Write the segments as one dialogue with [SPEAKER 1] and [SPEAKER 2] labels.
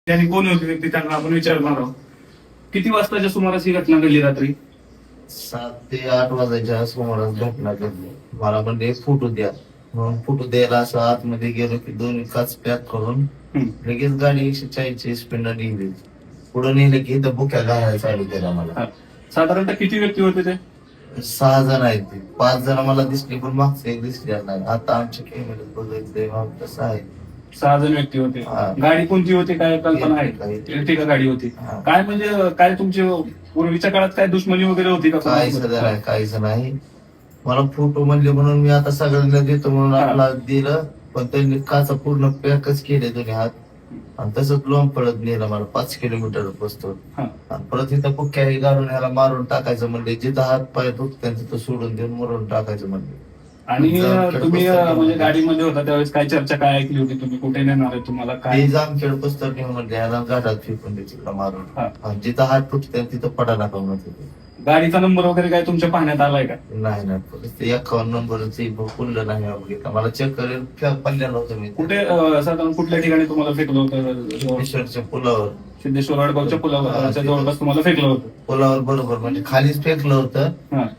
[SPEAKER 1] त्यांनी कोण होती व्यक्ती त्यांना आपण विचारणार आहोत. किती वाजताच्या सुमारास ही घटना घडली रात्री?
[SPEAKER 2] 7 ते 8 वाजायच्या सुमारास घटना घडली. मला म्हणजे फोटो द्या म्हणून फोटो द्यायला असं आतमध्ये गेलो की दोन्ही काच पॅक करून लगेच गाडी 140 स्पीड नेली. पुढे नेलं की इथं बुक्या घालायला चालू केला मला.
[SPEAKER 1] साधारणतः किती व्यक्ती होते ते?
[SPEAKER 2] 6 जण आहेत ते. 5 जण मला दिसली पण मागचं एक दिसले नाही. आता आमच्या कॅमेऱ्यात बघितलंय मग तसं आहे.
[SPEAKER 1] 6 जण व्यक्ती होते. गाडी कोणती होती काय कल्पना आहे? इर्टिगा गाडी होती. काय म्हणजे काय तुमची पूर्वीच्या काळात काय दुश्मनी वगैरे होती का?
[SPEAKER 2] काहीच नाही. मला फोटो म्हणले म्हणून मी आता सगळ्यांना देतो म्हणून आपला दिलं, पण त्यांनी काचा पूर्ण पॅकच केले दोन्ही हात आणि तसंच लोंब पडत नेलं मला 5 किलोमीटर बसतो. आणि परत इथं पुक्याही घालून ह्याला मारून टाकायचं म्हणले. जिथं हात पाय दुखतात तिथं सोडून देऊन मरून टाकायचं म्हणले.
[SPEAKER 1] आणि तुम्ही म्हणजे गाडीमध्ये होता त्यावेळेस काय चर्चा काय ऐकली होती? तुम्ही कुठे नेणार आहे तुम्हाला काय?
[SPEAKER 2] जामखेड पुस्तक घेऊन म्हणले ह्याला गाठात फेकून दे तिकडं मारून. जिथं हात तुटतात तिथं पडायला का म्हणते.
[SPEAKER 1] गाडीचा नंबर वगैरे काय तुमच्या पाहण्यात आलाय का?
[SPEAKER 2] नाही 51 नंबरचे पुढलं नाही बघितलं. मला चेक करेल पडलेलं होतं मी.
[SPEAKER 1] कुठे साधारण कुठल्या ठिकाणी तुम्हाला फेकलं होतं?
[SPEAKER 2] सिद्धेश्वरच्या पुलावर,
[SPEAKER 1] सिद्धेश्वर वडगावच्या पुलावर जवळपास तुम्हाला फेकलं होतं?
[SPEAKER 2] पुलावर बरोबर म्हणजे खालीच फेकलं होतं,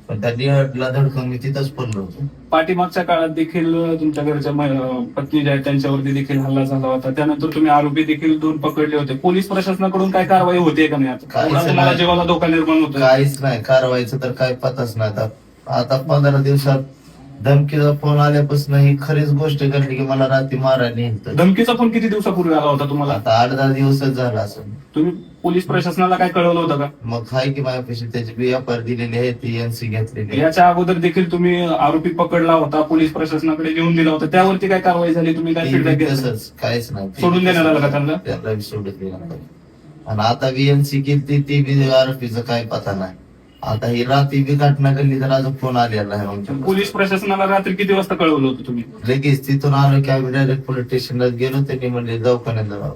[SPEAKER 2] पण त्या डिअरला धडकून मी तिथंच पडलो होतो.
[SPEAKER 1] पाठीमागच्या काळात देखील तुमच्या घरच्या पत्नी ज्या आहेत त्यांच्यावरती देखील हल्ला झाला होता. त्यानंतर तुम्ही आरोपी देखील 2 पकडले होते. पोलीस प्रशासनाकडून काय कारवाई होते का नाही? तुम्हाला जेव्हा धोका निर्माण होतो?
[SPEAKER 2] काहीच नाही. कारवाईचं तर काय पताच नाही. आता 15 दिवसात धमकीचा फोन आल्यापासून ही खरीच गोष्ट घडली की मला रात्री मारायला नेलं.
[SPEAKER 1] धमकीचा फोन किती दिवसापूर्वी आला होता तुम्हाला?
[SPEAKER 2] आता 8-10 दिवसच झाला असं.
[SPEAKER 1] तुम्ही पोलीस प्रशासनाला काय कळवलं होतं का?
[SPEAKER 2] मग हाय की माझ्यापाशी त्याची BFR दिलेली आहे, ती NC घेतलेली.
[SPEAKER 1] याच्या अगोदर देखील तुम्ही आरोपी पकडला होता, पोलीस प्रशासनाकडे घेऊन दिला होता, त्यावरती काय कारवाई झाली? तुम्ही काय फीडबॅक घेतला?
[SPEAKER 2] काहीच नाही.
[SPEAKER 1] सोडून देण्यात आलं का त्यांना?
[SPEAKER 2] त्याला सोडून देण्यात आलं. आणि आता VNC केली ती बी आरोपीचं काय पता नाही. आता ही रात्री बी घटना घडली तर अजून फोन आलेला आहे.
[SPEAKER 1] पोलीस प्रशासनाला रात्री किती वाजता कळवलं होतं तुम्ही?
[SPEAKER 2] लगेच तिथून आलो की आम्ही डायरेक्ट पोलीस स्टेशनला गेलो. त्यांनी म्हणले दवाखान्यात जाऊ.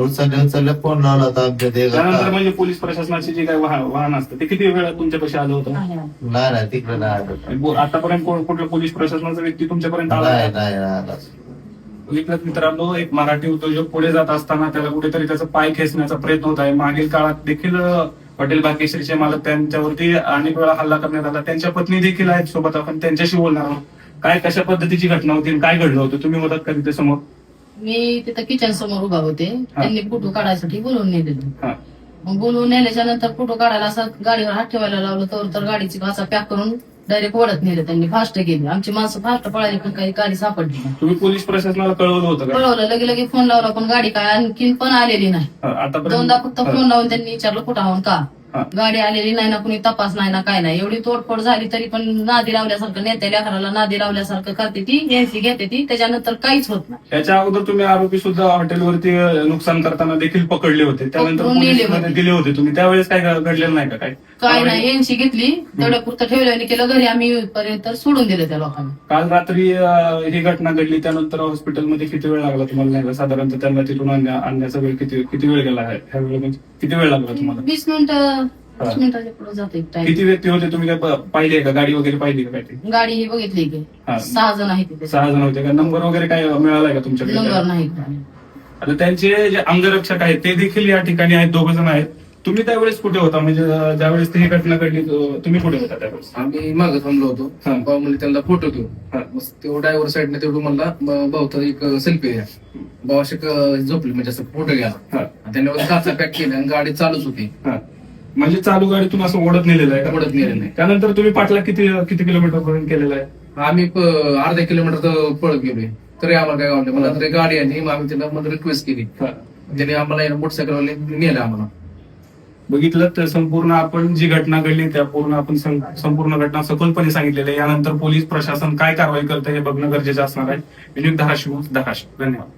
[SPEAKER 2] उचलल्या फोन लावला होता आमच्या
[SPEAKER 1] त्यानंतर म्हणजे पोलीस प्रशासनाचे जे काही वाहन असतं ते किती वेळा तुमच्यापाशी आलं होतं?
[SPEAKER 2] नाही तिकडे नाही आलं.
[SPEAKER 1] आतापर्यंत कुठलं पोलीस प्रशासनाचा व्यक्ती तुमच्यापर्यंत आला
[SPEAKER 2] नाही आला.
[SPEAKER 1] मित्रांनो, एक मराठी उद्योजक पुढे जात असताना त्याला कुठेतरी त्याचा पाय खेचण्याचा प्रयत्न होत आहे. मागील काळात देखील हॉटेल भाग्यश्रीचे मालक त्यांच्यावरती अनेक वेळा हल्ला करण्यात आला. त्यांच्या पत्नी देखील आहेत सोबत. आपण त्यांच्याशी बोलणार आहोत. काय कशा पद्धतीची घटना होती, काय घडलं होतं? तुम्ही मदत का तिथे समोर?
[SPEAKER 3] मी तिथं किचन समोर उभा होते. त्यांनी फोटो काढायसाठी बोलवून नेलेलं. मग बोलवून नेल्याच्या नंतर फोटो काढायला असं गाडीवर हात ठेवायला लावलं तर गाडीची काचा पॅक करून डायरेक्ट ओढत नेलं. त्यांनी फास्ट गेली. आमची माणसं फास्ट पळाली पण काही गाडी सापडली नाही.
[SPEAKER 1] तुम्ही पोलीस प्रशासनाला कळवलं होतं का?
[SPEAKER 3] कळवलं. लगे फोन लावला पण गाडी काय आणखीन पण आलेली नाही. दोनदा फक्त फोन लावून त्यांनी विचारलं कुठं आहोत का. गाडी आलेली नाही ना, कुणी तपास नाही ना, काय नाही. एवढी तोडफोड झाली तरी पण नादी लावल्यासारखं, नेत्या लेकराला नादी लावल्यासारखं करते ती, NC घेते ती. त्याच्यानंतर काहीच होत नाही.
[SPEAKER 1] त्याच्या अगोदर तुम्ही आरोपी सुद्धा हॉटेलवरती नुकसान करताना देखील पकडले होते. त्यानंतर पोलिसांमध्ये दिले होते तुम्ही. त्यावेळेस काय घडलेलं नाही का?
[SPEAKER 3] काय नाही. NC घेतली, तेवढ्या पुरतं ठेवलं आणि केलं घरी. आम्ही येऊपर्यंत सोडून दिलं त्या लोकांना.
[SPEAKER 1] काल रात्री ही घटना घडली. त्यानंतर हॉस्पिटलमध्ये किती वेळ लागला तुम्हाला? नाही साधारणतः त्यांना तिथून आणण्याचा वेळ किती वेळ गेला आहे? ह्या वेळेमध्ये किती वेळ लागला तुम्हाला?
[SPEAKER 3] 20 मिनिटाच्या पुढे जाते.
[SPEAKER 1] किती व्यक्ती होते? तुम्ही काय पाहिली का? गाडी वगैरे पाहिली का? काय
[SPEAKER 3] गाडी ही बघितली की 6 जण आहेत तिथे.
[SPEAKER 1] 6 जण होते का? नंबर वगैरे काय मिळालाय का तुमच्याकडे?
[SPEAKER 3] नंबर नाही.
[SPEAKER 1] आता त्यांचे जे अंगरक्षक आहेत ते देखील या ठिकाणी आहेत. 2 जण आहेत. तुम्ही त्यावेळेस कुठे होता? म्हणजे ज्यावेळेस ही घटना घडली तुम्ही कुठे होता त्यावेळेस?
[SPEAKER 4] आम्ही मागे थांबलो होतो. म्हणजे त्यांना फोटो घेऊ. तेवढं ड्रायव्हर साईडने तेवढं म्हणला भाऊ एक सेल्फी घ्या. भावाशी झोपली म्हणजे असं फोटो घ्या. त्यांनी काचा पॅक केला आणि गाडी चालूच होती.
[SPEAKER 1] म्हणजे चालू गाडीतून असं ओढत नेलेलं आहे?
[SPEAKER 4] ओढत नेलेलं नाही.
[SPEAKER 1] त्यानंतर तुम्ही पाठला किती किलोमीटर पर्यंत केलेला आहे?
[SPEAKER 4] आम्ही अर्धा किलोमीटर पळत गेलोय. तरी आम्हाला काय आवडलं. मला तरी गाडी आणि आम्ही त्यांना रिक्वेस्ट केली. त्यांनी आम्हाला मोटरसायकलवाले नेलं आम्हाला.
[SPEAKER 1] बघितलं तर संपूर्ण आपण जी घटना घडली त्या आपण संपूर्ण घटना सखोलपणे सांगितलेली आहे. यानंतर पोलीस प्रशासन काय कारवाई करतं हे बघणं गरजेचं असणार आहे. विनियोग धाराशिव. धन्यवाद.